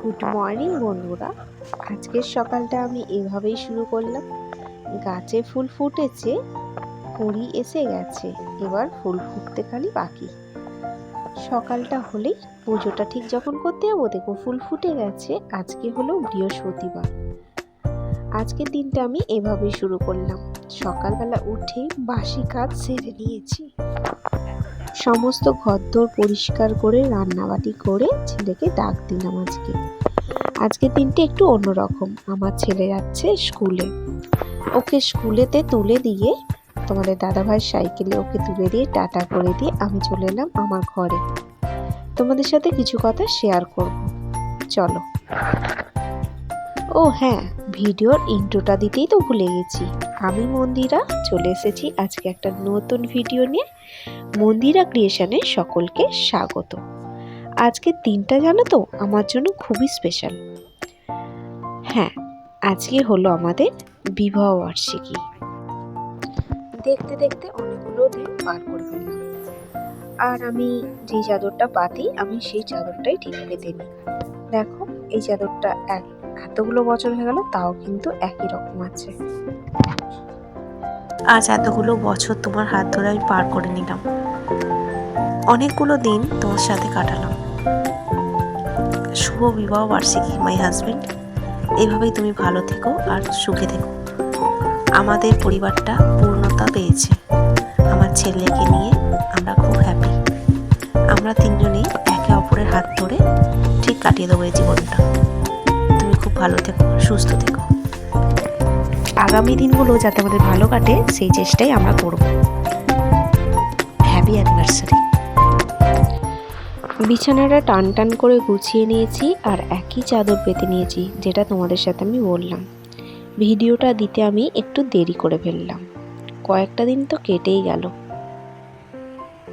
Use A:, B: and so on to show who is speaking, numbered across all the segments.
A: Good morning বন্ধুরা। আজকের সকালটা আমি এভাবেই শুরু করলাম। গাছে ফুল ফুটেছে, কুঁড়ি এসে গেছে, এবার ফুল ফুটতে খালি বাকি। সকালটা হলেই পুজোটা ঠিক যখন করতে যাবো দেখো ফুল ফুটে গেছে। আজকে হলো বৃহস্পতিবার। আজকের দিনটা আমি এভাবেই শুরু করলাম। সকালবেলা উঠে বাসি কাজ সেরে নিয়েছি, সমস্ত ঘরদোর পরিষ্কার করে রান্নাবাটি করে ছেলেকে ডাক দিলাম। আজকের দিনটা একটু অন্যরকম। আমার ছেলে যাচ্ছে স্কুলে, ওকে স্কুলেতে তুলে দিয়ে তোমাদের দাদাভাইয়ের সাইকেলে ওকে তুলে দিয়ে টাটা করে দিয়ে আমি চলে এলাম আমার ঘরে। তোমাদের সাথে কিছু কথা শেয়ার করব, চলো। ও হ্যাঁ, ভিডিওর ইন্ট্রোটা দিতেই তো ভুলে গেছি। আমি মন্দিরা চলে এসেছি আজকে একটা নতুন ভিডিও নিয়ে। মন্দিরা ক্রিয়েশনে সকলকে স্বাগত। আজকের দিনটা জানো তো আমার জন্য খুবই স্পেশাল। হ্যাঁ, আজকে হলো আমাদের বিবাহ বার্ষিকী। দেখতে দেখতে অনেকগুলো দিন পার করে ফেললাম, আর আমি যে চাদরটা পাতি আমি সেই চাদরটাই ঠিক পেতে নিই। দেখো এই চাদরটা এতগুলো বছর হয়ে গেল, তাও কিন্তু একই রকম আছে।
B: আজ এতগুলো বছর তোমার হাত ধরে আমি পার করে নিলাম, অনেকগুলো দিন তোমার সাথে কাটালাম। শুভ বিবাহ বার্ষিকী মাই হাজবেন্ড। এভাবেই তুমি ভালো থেকো আর সুখে থেকো। আমাদের পরিবারটা পূর্ণতা পেয়েছে। আমার ছেলেকে নিয়ে আমরা খুব হ্যাপি। আমরা তিনজনেই একে অপরের হাত ধরে ঠিক কাটিয়ে দেবো এই জীবনটা। তুমি খুব ভালো থেকো, সুস্থ থেকো। আগামী দিনগুলো যাতে আমাদের ভালো কাটে সেই চেষ্টাই আমরা করব। Happy anniversary.
A: বিছানাটা টান টান করে গুছিয়ে নিয়েছি আর একই চাদর পেতে নিয়েছি, যেটা তোমাদের সাথে আমি বললাম। ভিডিওটা দিতে আমি একটু দেরি করে ফেললাম, কয়েকটা দিন তো কেটেই গেল।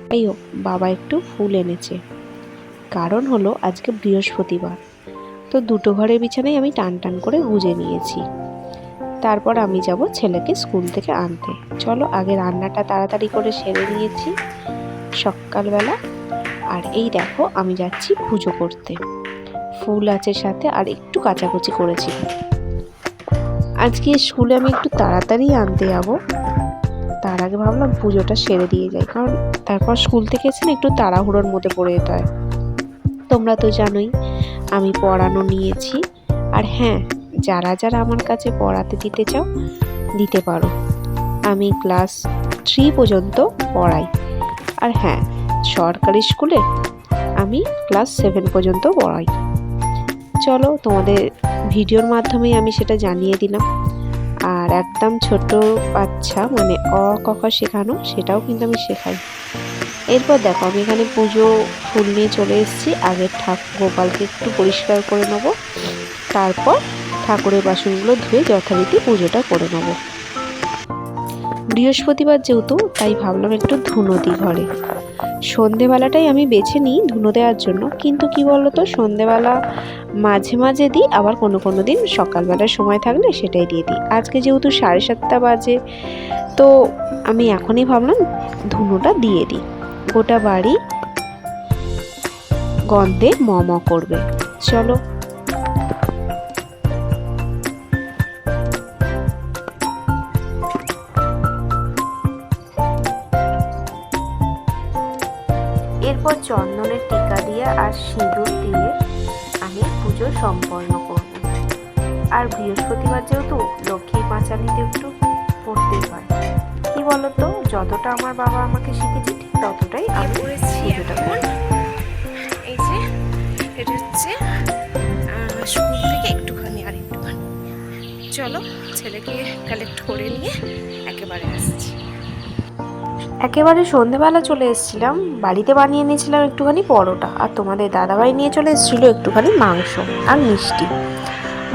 A: তাই হোক, বাবা একটু ফুল এনেছে, কারণ হলো আজকে বৃহস্পতিবার। তো দুটো ঘরের বিছানায় আমি টান টান করে গুজে নিয়েছি। তারপর আমি যাব ছেলেকে স্কুল থেকে আনতে। চলো আগে রান্নাটা তাড়াতাড়ি করে সেরে নিয়েছি সকালবেলা। আর এই দেখো আমি যাচ্ছি পুজো করতে। ফুল আছে সাথে, আর একটু কাচাকুচি করেছি। আজকে স্কুলে আমি একটু তাড়াতাড়ি আনতে যাব, তার আগে ভাবলাম পুজোটা সেরে দিয়ে যাই, কারণ তারপর স্কুল থেকে এসে না একটু তাড়াহুড়োর মধ্যে পড়ে যেতে হয়। তোমরা তো জানোই আমি পড়ানো নিয়েছি। আর হ্যাঁ, যারা যারা আমার কাছে পড়াতে দিতে চাও দিতে পারো। আমি ক্লাস 3 পর্যন্ত পড়াই। আর হ্যাঁ, সরকারি স্কুলে আমি ক্লাস 7 পর্যন্ত পড়াই। চলো তোমাদের ভিডিওর মাধ্যমেই আমি সেটা জানিয়ে দিলাম। আর একদম ছোট বাচ্চা মানে অ ক খ শেখানো, সেটাও কিন্তু আমি শেখাই। এরপর দেখো আমি এখানে পুজো ফুল নিয়ে চলে এসেছি। আগে গোপালকে একটু পরিষ্কার করে নেব, তারপর ঠাকুরের বাসনগুলো ধুয়ে যথারীতি পুজোটা করে নেব। বৃহস্পতিবার যেহেতু, তাই ভাবলাম একটু ধুনো দিই ঘরে। সন্ধেবেলাটাই আমি বেছে নিই ধুনো দেওয়ার জন্য, কিন্তু কি বলতো, সন্ধেবেলা মাঝে মাঝে দিই, আবার কোনো কোনো দিন সকালবেলার সময় থাকলে সেটাই দিয়ে দিই। আজকে যেহেতু 7:30 বাজে, তো আমি এখনই ভাবলাম ধুনোটা দিয়ে দিই। গোটা বাড়ি গন্ধে ম ম করবে। চলো এরপর চন্দনের টিকা দিয়ে আর সিঁদুর দিয়ে আমি পুজো সম্পন্ন করব। আর বৃহস্পতিবার যেহেতু লক্ষ্মী পাঁচালিতে একটু পড়তেই হয়। কি বলতো, যতটা আমার বাবা আমাকে শিখেছে ঠিক ততটাই আমি পুজোটা করি।
B: এই যে এটা হচ্ছে স্কুল থেকে একটুখানি। চলো ছেলেকে কালেক্ট করে নিয়ে একেবারে আসছি।
A: একেবারে সন্ধেবেলা চলে এসেছিলাম। বাড়িতে বানিয়ে নিয়েছিলাম একটুখানি পরোটা, আর তোমাদের দাদাভাই নিয়ে চলে এসেছিলো একটুখানি মাংস আর মিষ্টি।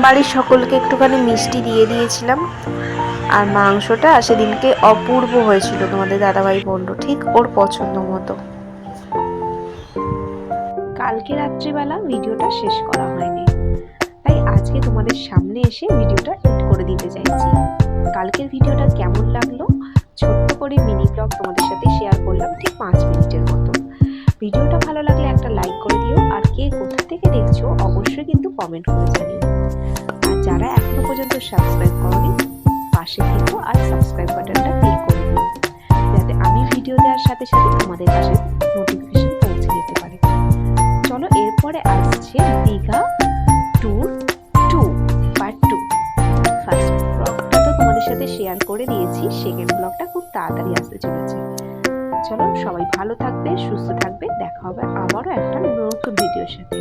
A: বাড়ির সকলকে একটুখানি মিষ্টি দিয়ে দিয়েছিলাম। আর মাংসটা সেদিনকে অপূর্ব হয়েছিল, তোমাদের দাদাভাই বললো ঠিক ওর পছন্দ মতো। কালকে রাত্রিবেলা ভিডিওটা শেষ করা হয়নি, তাই আজকে তোমাদের সামনে এসে ভিডিওটা এড করে দিতে চাইছি। কালকের ভিডিওটা কেমন লাগলো, ছোট্ট করে মিনি ব্লগ তোমাদের সাথে শেয়ার করলাম, ঠিক 5 মিনিটের মতো। ভিডিওটা ভালো লাগলে একটা লাইক করে দিও, আর কে কোথা থেকে দেখছো অবশ্যই কিন্তু কমেন্ট করে জানিও। আর যারা এখনো পর্যন্ত সাবস্ক্রাইব করোনি পাশে থেকো আর সাবস্ক্রাইব বাটনটা ক্লিক করে দিও, যাতে আমি ভিডিও দেওয়ার সাথে সাথে তোমাদের কাছে নোটিফিকেশন পৌঁছে যেতে পারে। চলো এরপরে আসছে দীঘা ট্যুর 2 পার্ট 2। ফার্স্ট ব্লগটা তো তোমাদের সাথে শেয়ার করে দিয়েছি, সেকেন্ড ব্লগটা খুব তাড়াতাড়ি আসতে চলেছে। চলো সবাই ভালো থাকবে, সুস্থ থাকবে, দেখা হবে আবারও একটা নতুন ভিডিওর সাথে।